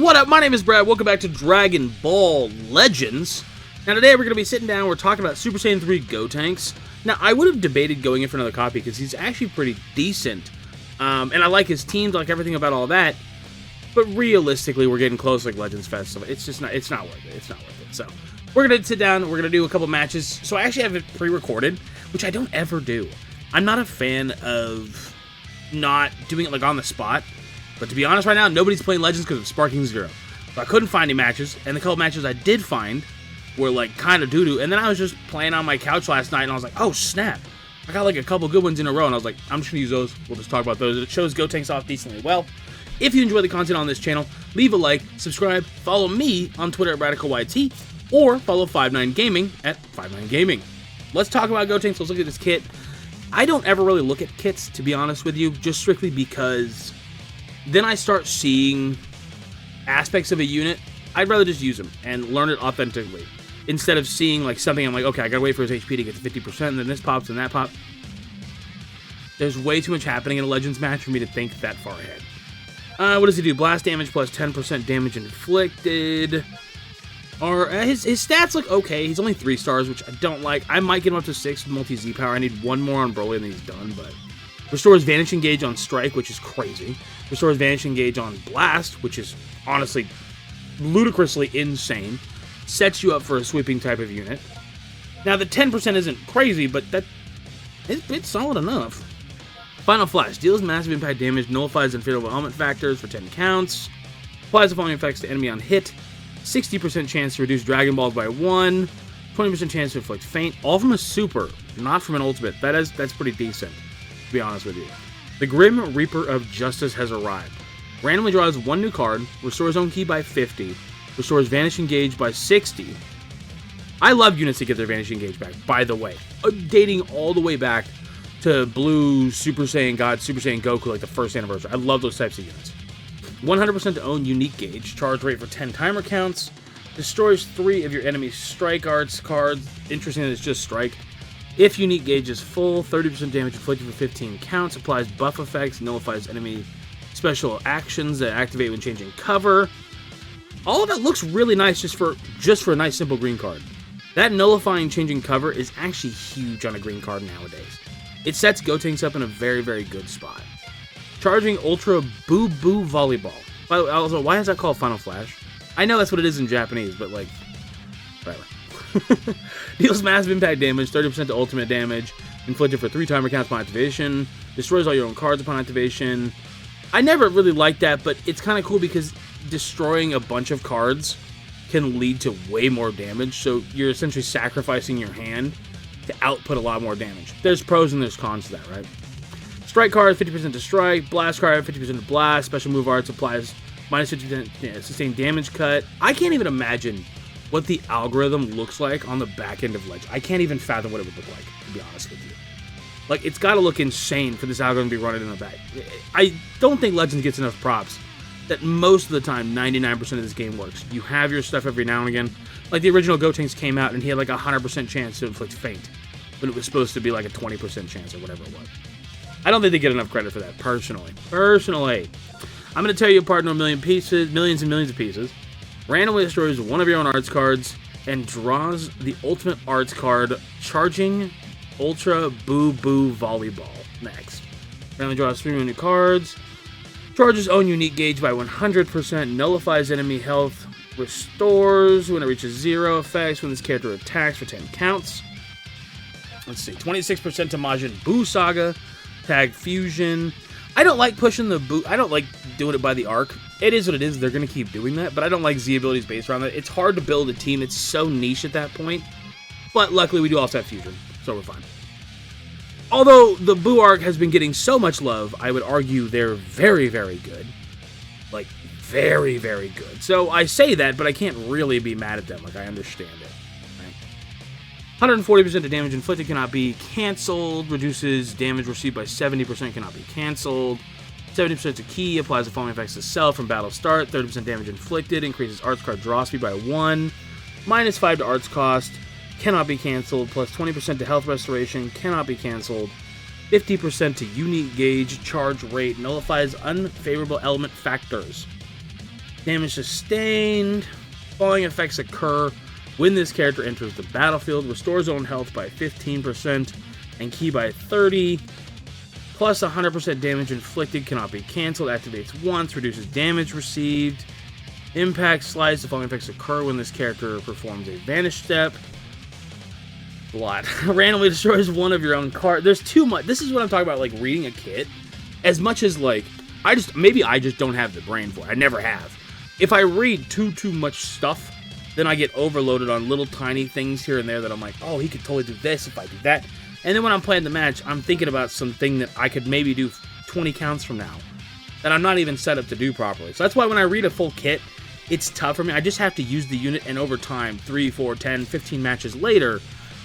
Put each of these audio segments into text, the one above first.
What up? My name is Brad. Welcome back to Dragon Ball Legends. Now today we're going to be sitting down, we're talking about Super Saiyan 3 Gotenks. Now I would have debated going in for another copy because he's actually pretty decent. And I like his teams, I like everything about all that. But realistically, we're getting close like Legends Fest, so it's not worth it. It's not worth it. So we're going to sit down, we're going to do a couple matches. So I actually have it pre-recorded, which I don't ever do. I'm not a fan of not doing it like on the spot. But to be honest right now, nobody's playing Legends because of Sparking Zero. So I couldn't find any matches, and the couple matches I did find were like kind of doo-doo. And then I was just playing on my couch last night, and I was like, oh snap. I got like a couple good ones in a row, and I was like, I'm just going to use those. We'll just talk about those. It shows Gotenks off decently well. If you enjoy the content on this channel, leave a like, subscribe, follow me on Twitter at RadicalYT, or follow 59 Gaming at 59 Gaming. Let's talk about Gotenks. Let's look at this kit. I don't ever really look at kits, to be honest with you, just strictly because then I start seeing aspects of a unit. I'd rather just use them and learn it authentically. Instead of seeing like something I'm like, okay, I gotta wait for his HP to get to 50%, and then this pops and that pops. There's way too much happening in a Legends match for me to think that far ahead. What does he do? Blast damage plus 10% damage inflicted. Or his stats look okay. He's only 3 stars, which I don't like. I might get him up to 6 with multi-Z power. I need one more on Broly and then he's done, but restores Vanishing Gauge on Strike, which is crazy. Restores Vanishing Gauge on Blast, which is honestly ludicrously insane. Sets you up for a sweeping type of unit. Now, the 10% isn't crazy, but it's solid enough. Final Flash. Deals massive impact damage, nullifies unfavorable element factors for 10 counts. Applies the following effects to enemy on hit. 60% chance to reduce Dragon Balls by 1. 20% chance to inflict Faint. All from a super, not from an ultimate. That's pretty decent, to be honest with you. The Grim Reaper of Justice has arrived. Randomly draws 1 new card, restores own key by 50, restores Vanishing Gauge by 60. I love units that get their Vanishing Gauge back, by the way. Dating all the way back to Blue Super Saiyan God, Super Saiyan Goku, like the first anniversary. I love those types of units. 100% to own Unique Gauge, charge rate for 10 timer counts, destroys 3 of your enemy's Strike Arts cards. Interesting that it's just Strike. If Unique Gauge is full, 30% damage inflicted for 15 counts, applies buff effects, nullifies enemy special actions that activate when changing cover. All of that looks really nice just for a nice simple green card. That nullifying changing cover is actually huge on a green card nowadays. It sets Gotenks up in a very, very good spot. Charging Ultra Boo Boo Volleyball. By the way, also, why is that called Final Flash? I know that's what it is in Japanese, but like, whatever. Deals massive impact damage, 30% to ultimate damage, inflicted for 3 timer counts upon activation, destroys all your own cards upon activation. I never really liked that, but it's kind of cool because destroying a bunch of cards can lead to way more damage, so you're essentially sacrificing your hand to output a lot more damage. There's pros and there's cons to that, right? Strike card, 50% to strike, blast card, 50% to blast, special move arts applies minus 50% sustained damage cut. I can't even imagine what the algorithm looks like on the back end of Legends. I can't even fathom what it would look like, to be honest with you. Like, it's got to look insane for this algorithm to be running in the back. I don't think Legends gets enough props that most of the time, 99% of this game works. You have your stuff every now and again. Like, the original Gotenks came out, and he had like a 100% chance to inflict Faint, but it was supposed to be like a 20% chance or whatever it was. I don't think they get enough credit for that, personally. I'm going to tear you apart into a million pieces, millions and millions of pieces. Randomly destroys 1 of your own arts cards and draws the ultimate arts card, charging Ultra Boo Boo Volleyball. Next. Randomly draws 3 new cards. Charges own Unique Gauge by 100%. Nullifies enemy health. Restores when it reaches 0 effects when this character attacks for 10 counts. Let's see. 26% to Majin Buu Saga. Tag Fusion. I don't like pushing the boot. I don't like doing it by the arc. It is what it is. They're going to keep doing that, but I don't like Z abilities based around that. It's hard to build a team. It's so niche at that point. But luckily, we do also have Fusion, so we're fine. Although the Buu arc has been getting so much love, I would argue they're very, very good. Like, very, very good. So I say that, but I can't really be mad at them. Like, I understand it. 140% of damage inflicted cannot be cancelled. Reduces damage received by 70%, cannot be cancelled. 70% to key, applies the following effects to self from battle start. 30% damage inflicted, increases arts card draw speed by 1. Minus 5 to arts cost, cannot be cancelled. Plus 20% to health restoration, cannot be cancelled. 50% to unique gauge, charge rate, nullifies unfavorable element factors. Damage sustained. Falling effects occur when this character enters the battlefield. Restores own health by 15% and ki by 30%. Plus 100% damage inflicted cannot be cancelled. Activates once. Reduces damage received. Impact slides. The following effects occur when this character performs a vanish step. Blood. Randomly destroys one of your own cards. There's too much. This is what I'm talking about, like reading a kit. As much as like, maybe I just don't have the brain for it. I never have. If I read too much stuff, then I get overloaded on little tiny things here and there that I'm like, oh, he could totally do this if I do that. And then when I'm playing the match, I'm thinking about something that I could maybe do 20 counts from now that I'm not even set up to do properly. So that's why when I read a full kit, it's tough for me. I just have to use the unit, and over time, 3, 4, 10, 15 matches later,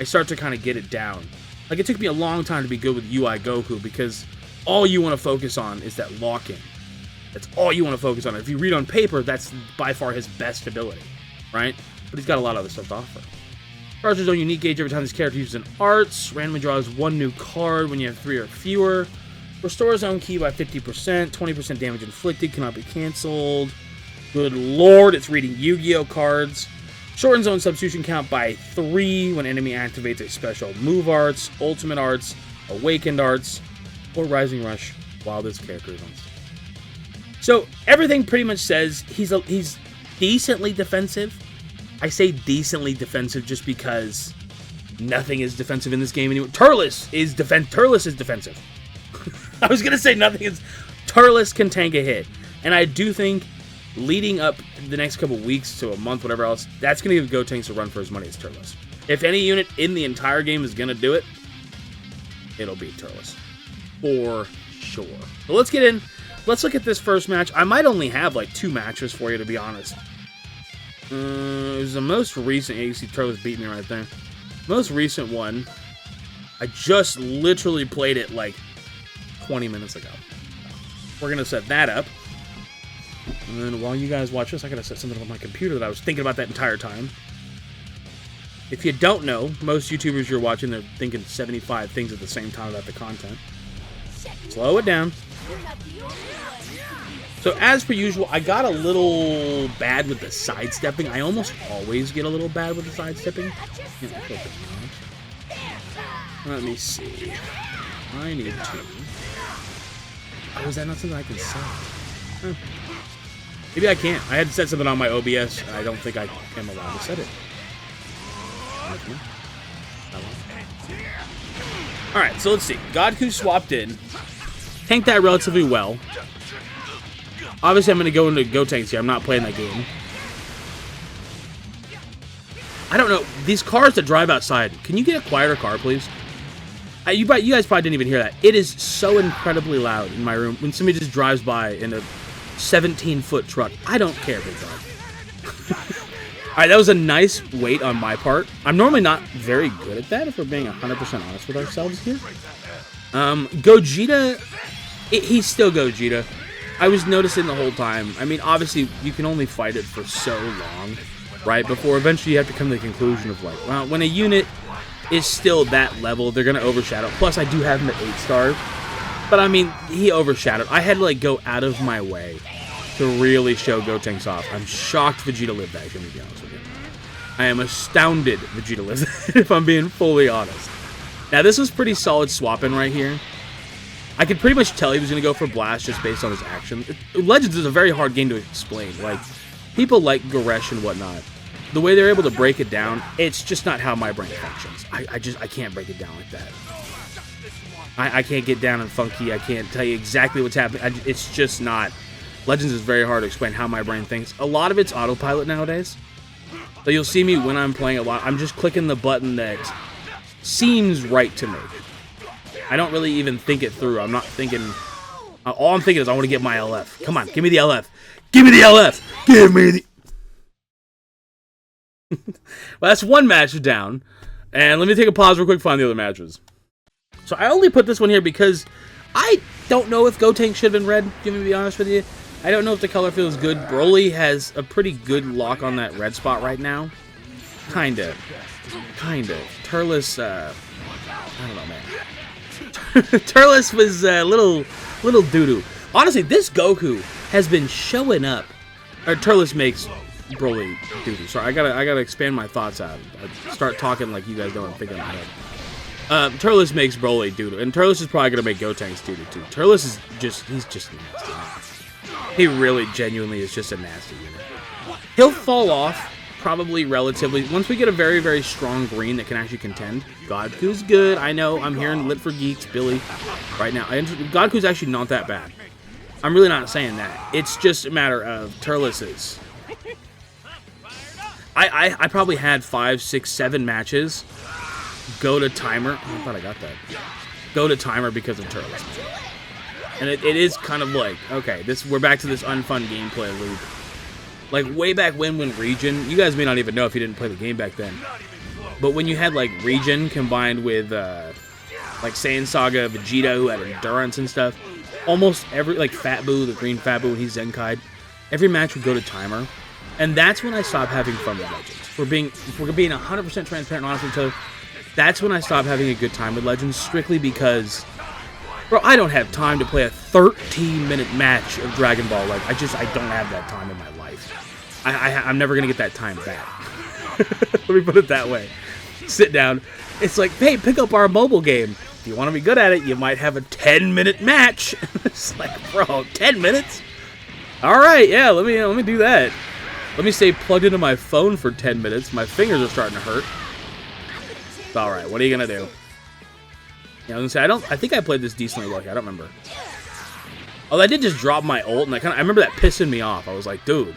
I start to kind of get it down. Like, it took me a long time to be good with UI Goku, because all you want to focus on is that lock-in. That's all you want to focus on. If you read on paper, that's by far his best ability, right? But he's got a lot of other stuff to offer. Charges his own unique gauge every time this character uses an arts. Randomly draws 1 new card when you have 3 or fewer. Restores own ki by 50%. 20% damage inflicted. Cannot be cancelled. Good lord, it's reading Yu-Gi-Oh cards. Shortens own substitution count by 3 when enemy activates a special move arts, ultimate arts, awakened arts, or rising rush while this character is on stage. So everything pretty much says he's decently defensive. I say decently defensive just because nothing is defensive in this game anymore. Turles is defensive. I was gonna say nothing is. Turles can tank a hit, and I do think leading up the next couple weeks to a month, whatever else, that's gonna give Gotenks a run for his money as Turles. If any unit in the entire game is gonna do it, it'll be Turles for sure. So let's get in. Let's look at this first match. I might only have like 2 matches for you, to be honest. It was the most recent. You see Turles beat me right there. Most recent one. I just literally played it like 20 minutes ago. We're going to set that up. And then while you guys watch this, I got to set something up on my computer that I was thinking about that entire time. If you don't know, most YouTubers you're watching, they're thinking 75 things at the same time about the content. Slow it down. So as per usual, I got a little bad with the sidestepping. I almost always get a little bad with the sidestepping. Let me see. I need to. Oh, is that not something I can set? Huh. Maybe I can't. I had to set something on my OBS, and I don't think I am allowed to set it. Alright, so let's see. Godku swapped in. Tanked that relatively well. Obviously, I'm going to go into Gotenks here. I'm not playing that game. I don't know. These cars that drive outside, can you get a quieter car, please? You guys probably didn't even hear that. It is so incredibly loud in my room when somebody just drives by in a 17-foot truck. I don't care, big dog. Alright, that was a nice wait on my part. I'm normally not very good at that, if we're being 100% honest with ourselves here. Gogeta, he's still Gogeta. I was noticing the whole time. I mean, obviously, you can only fight it for so long, right? Before eventually you have to come to the conclusion of, like, well, when a unit is still that level, they're going to overshadow. Plus, I do have him at 8 stars. But, I mean, he overshadowed. I had to, like, go out of my way to really show Gotenks off. I'm shocked Vegeta lived that, to be honest with you. I am astounded Vegeta lived that, if I'm being fully honest. Now, this was pretty solid swapping right here. I could pretty much tell he was going to go for Blast just based on his action. Legends is a very hard game to explain. Like, people like Goresh and whatnot. The way they're able to break it down, it's just not how my brain functions. I can't break it down like that. I can't get down and funky. I can't tell you exactly what's happening. It's just not. Legends is very hard to explain how my brain thinks. A lot of it's autopilot nowadays. So you'll see me when I'm playing a lot. I'm just clicking the button that seems right to me. I don't really even think it through. I'm not thinking... all I'm thinking is I want to get my LF. Come on, give me the LF. Give me the LF! Give me the... Well, that's one match down. And let me take a pause real quick to find the other matches. So I only put this one here because I don't know if Gotenks should have been red, to be honest with you. I don't know if the color feels good. Broly has a pretty good lock on that red spot right now. Kinda. Turles, I don't know, man. Turles was a little doo-doo. Honestly, this Goku has been showing up Turles makes Broly doo-doo. Sorry, I gotta expand my thoughts out. I start talking like you guys know what I'm thinking in my head. Turles makes Broly doo-doo, and Turles is probably gonna make Gotenks doo-doo too. Turles is he's just nasty. He really genuinely is just a nasty unit. He'll fall off probably relatively once we get a very, very strong green that can actually contend. Godku's good. I know. I'm hearing Lit for Geeks, Billy, right now. Godku's actually not that bad. I'm really not saying that. It's just a matter of Turles's. I probably had 5, 6, 7 matches go to timer. Oh, I thought I got that. Go to timer because of Turles. And it is kind of like, okay, we're back to this unfun gameplay loop. Like, way back when Region, you guys may not even know if you didn't play the game back then, but when you had, like, Region combined with, like, Saiyan Saga, Vegeta, who had endurance and stuff, almost every, like, Fat Boo, the green Fat Boo, when he's Zenkai'd, every match would go to timer, and that's when I stopped having fun with Legends. If we're being 100% transparent and honest with each other, that's when I stopped having a good time with Legends, strictly because... Bro, I don't have time to play a 13-minute match of Dragon Ball. Like, I don't have that time in my life. I'm never going to get that time back. Let me put it that way. Sit down. It's like, hey, pick up our mobile game. If you want to be good at it, you might have a 10-minute match. It's like, bro, 10 minutes? All right, yeah, let me do that. Let me stay plugged into my phone for 10 minutes. My fingers are starting to hurt. All right, what are you going to do? Yeah, I was gonna say, I think I played this decently lucky. I don't remember. Oh, I did just drop my ult, and I remember that pissing me off. I was like, dude.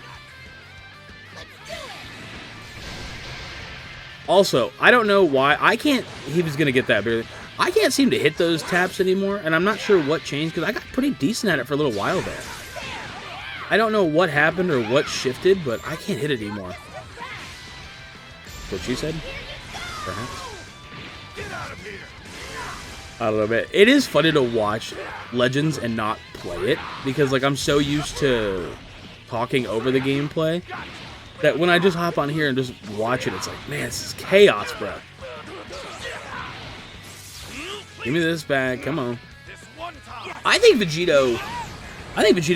Also, I don't know why. He was gonna get that, but I can't seem to hit those taps anymore, and I'm not sure what changed, because I got pretty decent at it for a little while there. I don't know what happened or what shifted, but I can't hit it anymore. What she said? Perhaps. Get out of here. I don't know, man. It is funny to watch Legends and not play it, because, like, I'm so used to talking over the gameplay that when I just hop on here and just watch it, it's like, man, this is chaos, bro. Give me this back. Come on. I think Vegito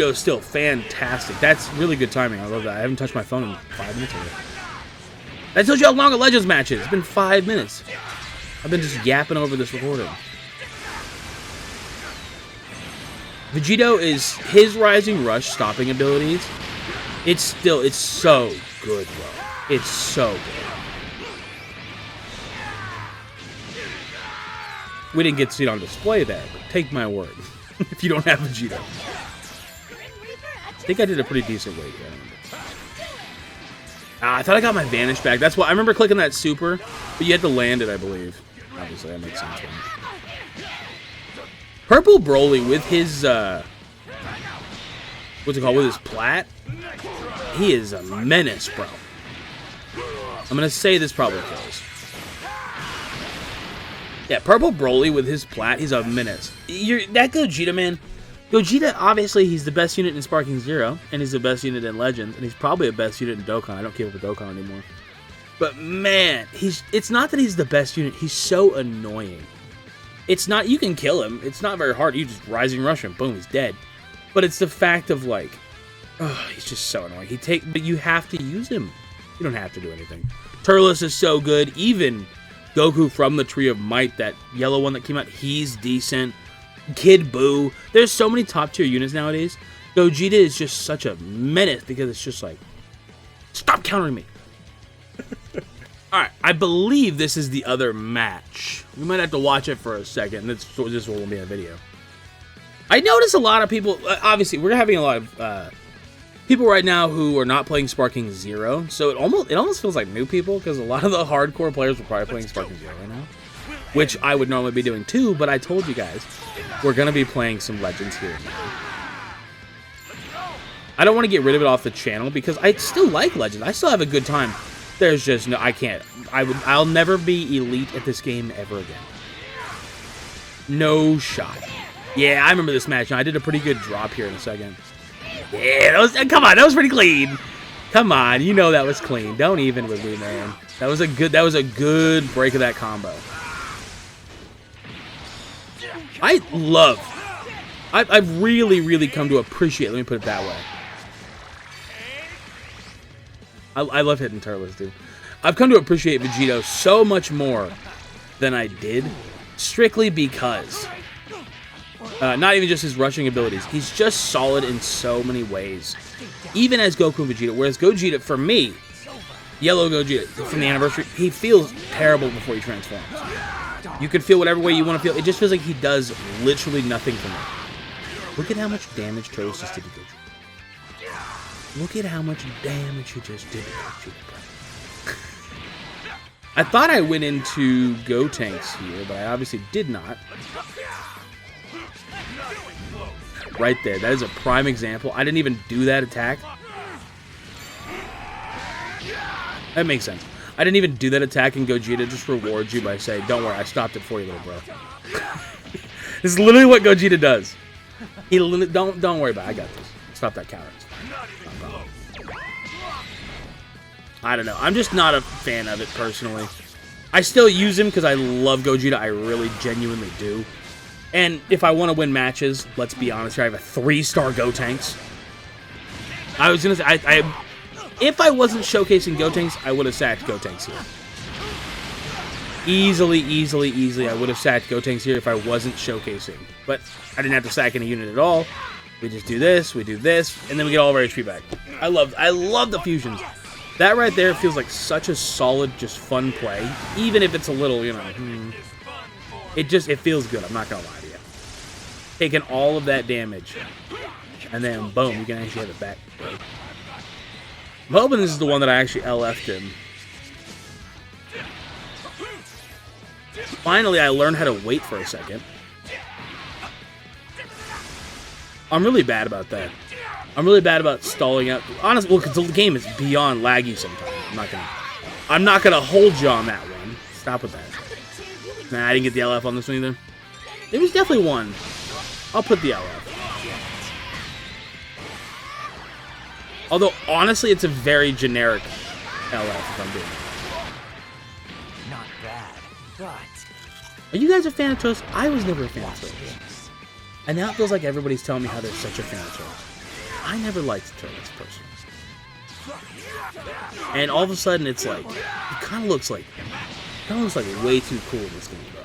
is still fantastic. That's really good timing. I love that. I haven't touched my phone in 5 minutes already. That tells you how long a Legends match is. It's been 5 minutes. I've been just yapping over this recording. Vegito is his Rising Rush stopping abilities. It's so good, bro. It's so good. We didn't get to see it on display there, but take my word. If you don't have Vegito. I think I did a pretty decent weight there. I thought I got my Vanish back. That's why I remember clicking that super, but you had to land it, I believe. Obviously, that makes sense. Purple Broly with his, what's it called, with his plat, he is a menace, bro. I'm going to say this probably kills. Yeah, Purple Broly with his plat, he's a menace. That Gogeta, man, Gogeta, obviously, he's the best unit in Sparking Zero, and he's the best unit in Legends, and he's probably the best unit in Dokkan. I don't keep up with Dokkan anymore. But, man, it's not that he's the best unit, he's so annoying. It's not, you can kill him. It's not very hard. You just Rising Rush him. Boom, he's dead. But it's the fact of, like, oh, he's just so annoying. But you have to use him. You don't have to do anything. Turles is so good. Even Goku from the Tree of Might, that yellow one that came out, he's decent. Kid Buu. There's so many top tier units nowadays. Gogeta is just such a menace because it's just like, stop countering me. Alright, I believe this is the other match. We might have to watch it for a second. This will be a video. I notice a lot of people, obviously, we're having a lot of people right now who are not playing Sparking Zero. So it almost feels like new people, because a lot of the hardcore players are probably playing Sparking Zero right now. Which I would normally be doing too, but I told you guys, we're going to be playing some Legends here now. I don't want to get rid of it off the channel, because I still like Legends. I still have a good time. There's just no, I can't. I'll never be elite at this game ever again. No shot. Yeah, I remember this match. I did a pretty good drop here in a second. Yeah, come on, that was pretty clean. Come on, you know that was clean. Don't even with me, man. That was a good break of that combo. I've really, really come to appreciate, let me put it that way. I love hitting Turles, dude. I've come to appreciate Vegito so much more than I did, strictly because, not even just his rushing abilities, he's just solid in so many ways. Even as Goku and Vegeta, whereas Gogeta, for me, Yellow Gogeta, from the anniversary, he feels terrible before he transforms. You can feel whatever way you want to feel. It just feels like he does literally nothing for me. Look at how much damage Turles just did to Gogeta. Look at how much damage he just did to Gogeta. I thought I went into Gotenks here, but I obviously did not. Right there. That is a prime example. I didn't even do that attack. That makes sense. I didn't even do that attack, and Gogeta just rewards you by saying, don't worry, I stopped it for you, little bro. This is literally what Gogeta does. He don't worry about it. I got this. Stop that counter. I don't know. I'm just not a fan of it, personally. I still use him because I love Gogeta. I really, genuinely do. And if I want to win matches, let's be honest here, I have a 3-star Gotenks. I was going to say, if I wasn't showcasing Gotenks, I would have sacked Gotenks here. Easily, I would have sacked Gotenks here if I wasn't showcasing. But I didn't have to sack any unit at all. We just do this, and then we get all of our HP back. I love the fusions. That right there feels like such a solid, just fun play. Even if it's a little, you know, it feels good. I'm not going to lie to you. Taking all of that damage, and then boom, you can actually have it back. I'm hoping this is the one that I actually LF'd him. Finally, I learned how to wait for a second. I'm really bad about that. I'm really bad about stalling out. Honestly, well, because the game is beyond laggy sometimes. I'm not gonna hold you on that one. Stop with that. Nah, I didn't get the LF on this one either. There was definitely one. I'll put the LF. Although, honestly, it's a very generic LF if I'm doing it. Not bad, but... Are you guys a fan of Toast? I was never a fan of Toast. And now it feels like everybody's telling me how they're such a fan of Toast. I never liked Turles personally. And all of a sudden, it's like, it kind of looks like way too cool in this game, bro.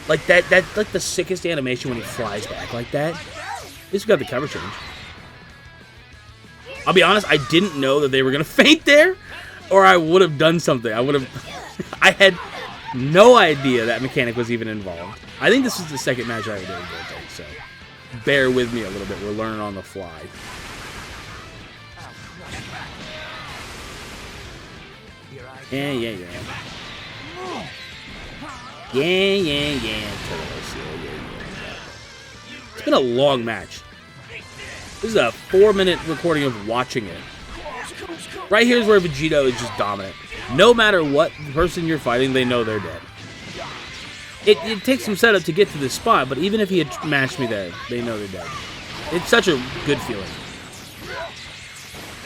Like that's like the sickest animation when he flies back like that. At least we got the cover change. I'll be honest, I didn't know that they were gonna faint there, or I would have done something. I had no idea that mechanic was even involved. I think this is the second match I ever did in Gotenks, so bear with me a little bit. We're learning on the fly. Yeah. It's been a long match. This is a 4-minute recording of watching it. Right here's where Vegito is just dominant. No matter what person you're fighting, they know they're dead. It takes some setup to get to this spot, but even if he had matched me there, they know they're dead. It's such a good feeling.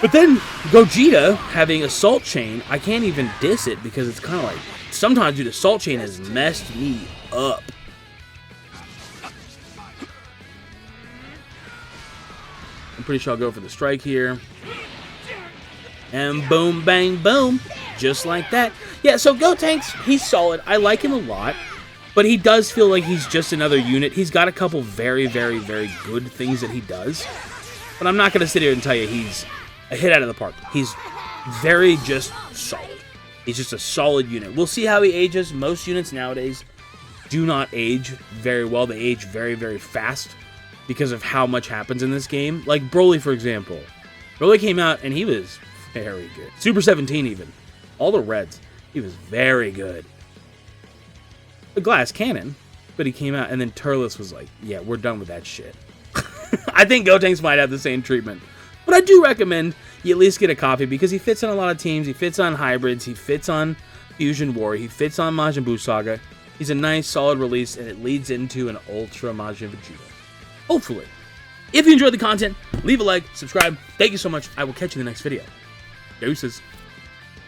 But then, Gogeta having Assault Chain, I can't even diss it because it's kind of like, sometimes, dude, Assault Chain has messed me up. I'm pretty sure I'll go for the strike here. And boom, bang, boom. Just like that. Yeah, so Gotenks, he's solid. I like him a lot. But he does feel like he's just another unit. He's got a couple very, very, very good things that he does. But I'm not going to sit here and tell you he's a hit out of the park. He's very just solid. He's just a solid unit. We'll see how he ages. Most units nowadays do not age very well. They age very, very fast because of how much happens in this game. Like Broly, for example. Broly came out and he was very good. Super 17 even. All the reds. He was very good. A glass cannon, but he came out and then Turles was like, yeah, we're done with that shit. I think Gotenks might have the same treatment. But I do recommend you at least get a copy because he fits on a lot of teams. He fits on hybrids. He fits on Fusion War. He fits on Majin Buu Saga. He's a nice, solid release, and it leads into an Ultra Majin Vegeta. Hopefully. If you enjoyed the content, leave a like, subscribe. Thank you so much. I will catch you in the next video. Deuces.